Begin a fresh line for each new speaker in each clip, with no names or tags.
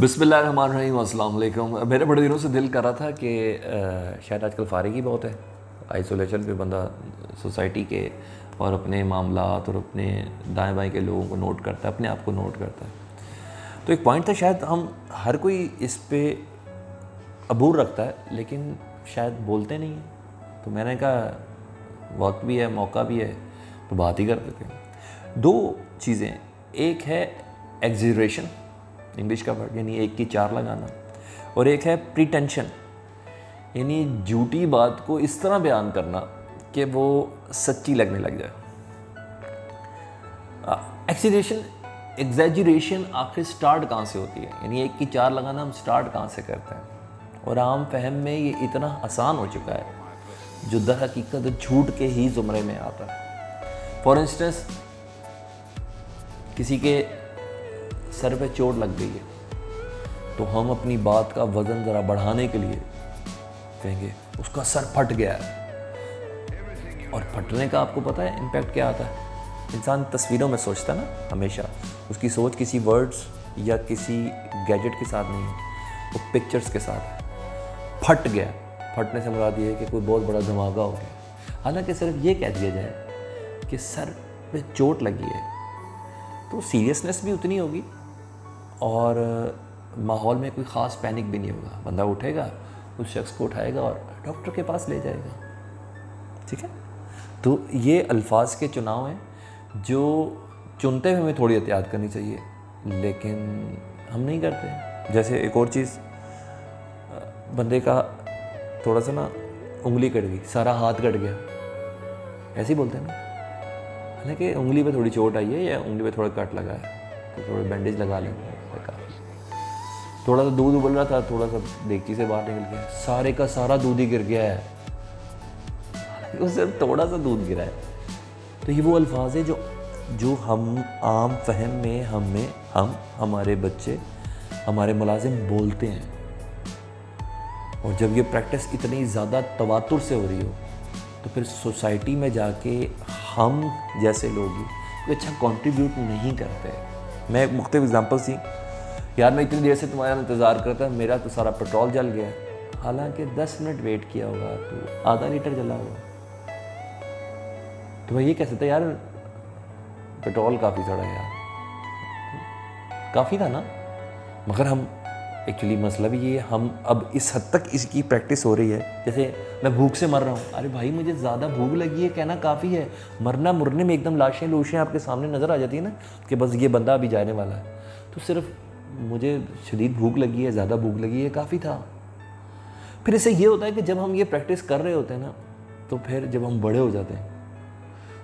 बिस्मिल्लाहिर्रहमानिर्रहीम, अस्सलाम वालेकुम। मेरे बड़े दिनों से दिल कर रहा था कि शायद आजकल फारिगी बहुत है, आइसोलेशन पे बंदा सोसाइटी के और अपने मामलात और अपने दाएं बाएं के लोगों को नोट करता है, अपने आप को नोट करता है। तो एक पॉइंट था, शायद हम हर कोई इस पे अबूर रखता है लेकिन शायद बोलते नहीं हैं। तो मैंने कहा वक्त भी है, मौका भी है, तो बात ही कर देते हैं। दो चीज़ें, एक है एग्जीजरेशन, इंग्लिश का वर्ड, यानी एक की चार लगाना, और एक है प्रीटेंशन, यानी झूठी बात को इस तरह बयान करना कि वो सच्ची लगने लग जाए। एग्जैजरेशन आखिर स्टार्ट कहाँ से होती है, यानी एक की चार लगाना हम स्टार्ट कहाँ से करते हैं। और आम फहम में ये इतना आसान हो चुका है जो दर हकीकत झूठ के ही ज़ुमरे में आता है। फॉर इंस्टेंस, किसी के सर पे चोट लग गई है तो हम अपनी बात का वज़न ज़रा बढ़ाने के लिए कहेंगे उसका सर फट गया है। और फटने का आपको पता है इम्पैक्ट क्या आता है? इंसान तस्वीरों में सोचता है ना, हमेशा उसकी सोच किसी वर्ड्स या किसी गैजेट के साथ नहीं है, वो पिक्चर्स के साथ है। फट गया, फटने से मुराद ये है कि कोई बहुत बड़ा धमाका हो गया। हालांकि सिर्फ ये कह दिया जाए कि सर पे चोट लगी है तो सीरियसनेस भी उतनी होगी और माहौल में कोई ख़ास पैनिक भी नहीं होगा। बंदा उठेगा, उस शख्स को उठाएगा और डॉक्टर के पास ले जाएगा। ठीक है, तो ये अल्फाज के चुनाव हैं जो चुनते हुए हमें थोड़ी एहतियात करनी चाहिए, लेकिन हम नहीं करते। जैसे एक और चीज़, बंदे का थोड़ा सा ना उंगली कट गई, सारा हाथ कट गया, ऐसे ही बोलते हैं ना। हालांकि उंगली पे थोड़ी चोट आई है या उंगली पे थोड़ा कट लगा है तो थोड़े बैंडेज लगा लेंगे, काफ़ी। थोड़ा सा दूध उबल रहा था, थोड़ा सा देगची से बाहर निकल गया, सारे का सारा दूध ही गिर गया है, उससे थोड़ा सा दूध गिरा है। तो ये वो अल्फाज है जो हम आम फहम में हम हमारे बच्चे, हमारे मुलाजिम बोलते हैं। और जब ये प्रैक्टिस इतनी ज़्यादा तवातुर से हो रही हो तो फिर सोसाइटी में जाके हम जैसे लोग ही अच्छा कंट्रीब्यूट नहीं करते। मैं एक मुख्तलिफ एग्जांपल्स दी, यार मैं इतनी देर से तुम्हारा इंतज़ार करता, मेरा तो सारा पेट्रोल जल गया, हालांकि 10 मिनट वेट किया होगा तो आधा लीटर जला होगा। तो मैं ये कह सकता यार पेट्रोल काफ़ी सड़ा है, यार काफ़ी था ना। मगर हम एक्चुअली मसला भी ये, हम अब इस हद तक इसकी प्रैक्टिस हो रही है, जैसे मैं भूख से मर रहा हूँ, अरे भाई मुझे ज़्यादा भूख लगी है कहना काफ़ी है। मरना मुरने में एकदम लाशें लूशें आपके सामने नज़र आ जाती है ना कि बस ये बंदा अभी जाने वाला है, तो सिर्फ मुझे शदीद भूख लगी है, ज़्यादा भूख लगी है काफ़ी था। फिर इससे ये होता है कि जब हम ये प्रैक्टिस कर रहे होते हैं ना, तो फिर जब हम बड़े हो जाते हैं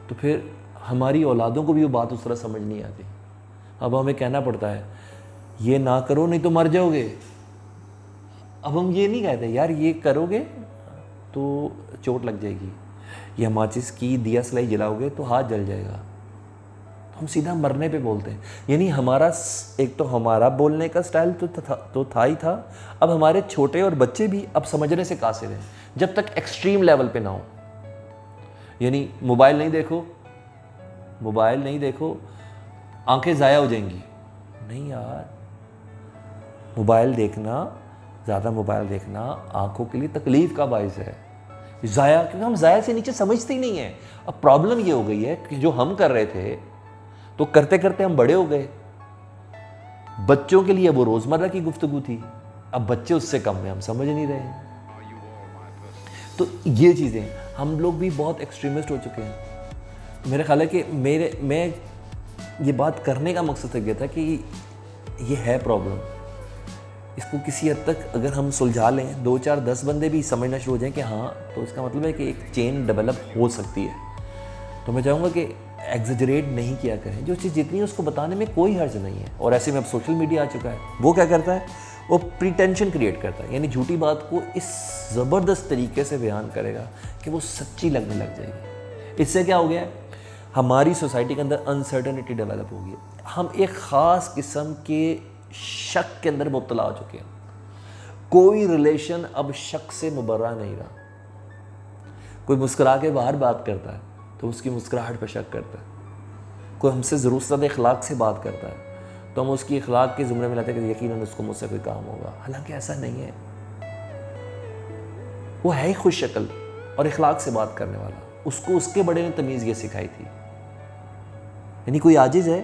तो फिर हमारी औलादों को भी वो बात उस तरह समझ नहीं आती। अब हमें कहना पड़ता है ये ना करो नहीं तो मर जाओगे। अब हम ये नहीं कहते यार ये करोगे तो चोट लग जाएगी, या माचिस की दिया सलाई जलाओगे तो हाथ जल जाएगा। हम सीधा मरने पे बोलते हैं। यानी हमारा एक तो हमारा बोलने का स्टाइल तो था ही था, अब हमारे छोटे और बच्चे भी अब समझने से कासिर हैं, जब तक एक्सट्रीम लेवल पे ना हो। यानी मोबाइल नहीं देखो आंखें ज़ाया हो जाएंगी। नहीं यार, ज़्यादा मोबाइल देखना आंखों के लिए तकलीफ़ का बाइस है, ज़ाया, क्योंकि हम ज़ाया से नीचे समझते ही नहीं है। अब प्रॉब्लम ये हो गई है कि जो हम कर रहे थे तो करते करते हम बड़े हो गए। बच्चों के लिए वो रोज़मर्रा की गुफ्तगू थी, अब बच्चे उससे कम में, हम समझ नहीं रहे हैं। तो ये चीज़ें, हम लोग भी बहुत एक्सट्रीमिस्ट हो चुके हैं। मेरा ख्याल है कि मैं ये बात करने का मकसद ये था कि ये है प्रॉब्लम, इसको किसी हद तक अगर हम सुलझा लें, 2 4 10 बंदे भी समझना शुरू हो जाएं कि हाँ, तो इसका मतलब है कि एक चेन डेवलप हो सकती है। तो मैं चाहूँगा कि एग्जैजरेट नहीं किया करें, जो चीज़ जितनी है उसको बताने में कोई हर्ज नहीं है। और ऐसे में अब सोशल मीडिया आ चुका है, वो क्या करता है, वो प्रीटेंशन क्रिएट करता है, यानी झूठी बात को इस ज़बरदस्त तरीके से बयान करेगा कि वो सच्ची लगने लग जाएगी। इससे क्या हो गया है, हमारी सोसाइटी के अंदर अनसर्टनिटी डेवलप होगी। हम एक ख़ास किस्म के शक के अंदर मुब्तला हो चुके हैं। कोई रिलेशन अब शक से मुबर्रा नहीं रहा। कोई मुस्कुरा के बाहर बात करता है तो उसकी मुस्कुराहट पर शक करता है, कोई हमसे ज़रूरत इखलाक से बात करता है तो हम उसकी अखलाक के ज़ुमरे में लाते हैं कि यकीनन उसको मुझसे कोई काम होगा। हालांकि ऐसा नहीं है, वो है ही खुश शक्ल और इखलाक से बात करने वाला। उसको उसके बड़े ने तमीज़ ये सिखाई थी। यानी कोई आजिज़ है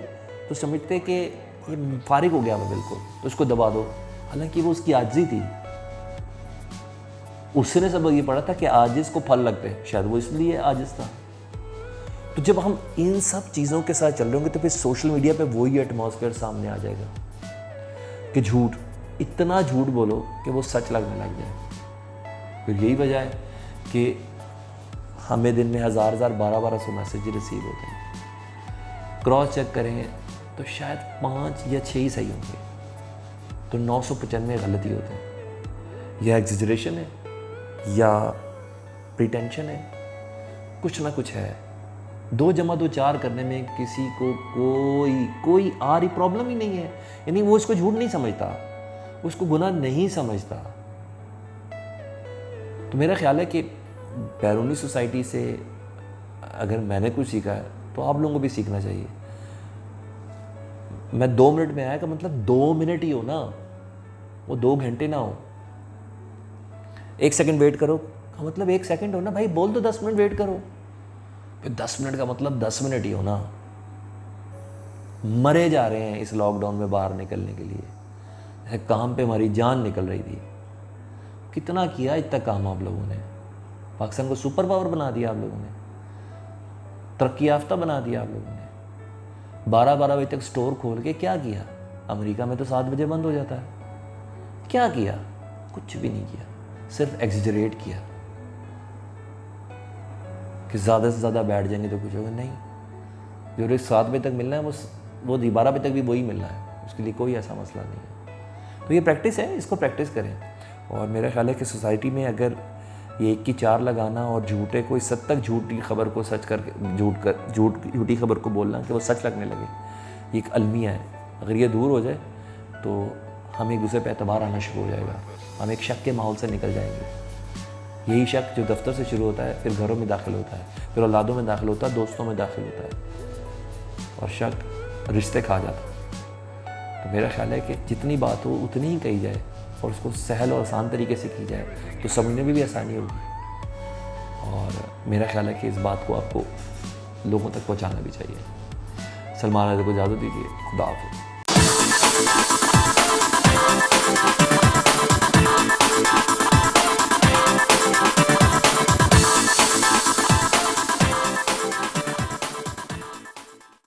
तो समझते कि ये फारिग हो गया मैं बिल्कुल, तो उसको दबा दो। हालांकि वो उसकी आजिज़ी थी। उसने सबक ये पढ़ा था कि आजिज़ को फल लगते हैं, शायद वो इसलिए आजिज़ था। तो जब हम इन सब चीज़ों के साथ चल रहे होंगे तो फिर सोशल मीडिया पे वही एटमॉस्फेयर सामने आ जाएगा कि झूठ, इतना झूठ बोलो कि वो सच लगने लग जाए। फिर यही वजह है कि हमें दिन में 1200 मैसेज रिसीव होते हैं। क्रॉस चेक करें तो शायद 5 या 6 ही सही होंगे, तो 995 गलती होते हैं। या एग्जेजरेशन है या प्रिटेंशन है, कुछ ना कुछ है। 2 जमा 2 4 करने में किसी को कोई आ रही प्रॉब्लम ही नहीं है। यानी वो इसको झूठ नहीं समझता, उसको गुनाह नहीं समझता। तो मेरा ख्याल है कि बैरूनी सोसाइटी से अगर मैंने कुछ सीखा है तो आप लोगों को भी सीखना चाहिए। मैं 2 मिनट में आया का मतलब 2 मिनट ही हो ना, वो 2 घंटे ना हो। 1 सेकंड वेट करो का मतलब 1 सेकंड हो ना भाई, बोल दो 10 मिनट वेट करो। फिर 10 मिनट का मतलब 10 मिनट ही हो ना। मरे जा रहे हैं इस लॉकडाउन में बाहर निकलने के लिए, काम पे हमारी जान निकल रही थी। कितना किया इतना काम आप लोगों ने, पाकिस्तान को सुपर पावर बना दिया आप लोगों ने, तरक्की याफ्ता बना दिया आप लोगों ने। 12-12 बजे तक स्टोर खोल के क्या किया? अमेरिका में तो 7 बजे बंद हो जाता है। क्या किया? कुछ भी नहीं किया, सिर्फ एग्जरेट किया कि ज़्यादा से ज़्यादा बैठ जाएंगे तो कुछ होगा नहीं। जो रिस्क 7 बजे तक मिलना है वो 12 बजे तक भी वही मिलना है, उसके लिए कोई ऐसा मसला नहीं है। तो ये प्रैक्टिस है, इसको प्रैक्टिस करें। और मेरा ख्याल है कि सोसाइटी में अगर ये 1 की 4 लगाना और झूठे को इस हद तक झूठी खबर को सच करके झूठी खबर को बोलना कि वो सच लगने लगे, ये एक अलमिया है। अगर ये दूर हो जाए तो हम एक दूसरे पे एतबार आना शुरू हो जाएगा, हम एक शक के माहौल से निकल जाएंगे। यही शक जो दफ्तर से शुरू होता है फिर घरों में दाखिल होता है, फिर औलादों में दाखिल होता है, दोस्तों में दाखिल होता है, और शक रिश्ते खा जाता है। तो मेरा ख्याल है कि जितनी बात हो उतनी ही कही जाए और उसको सहल और आसान तरीके से की जाए तो समझने में भी आसानी होगी। और मेरा ख्याल है कि इस बात को आपको लोगों तक पहुंचाना भी चाहिए। सलमान आज़म को इजाज़त दीजिए, खुदा हाफ़िज़।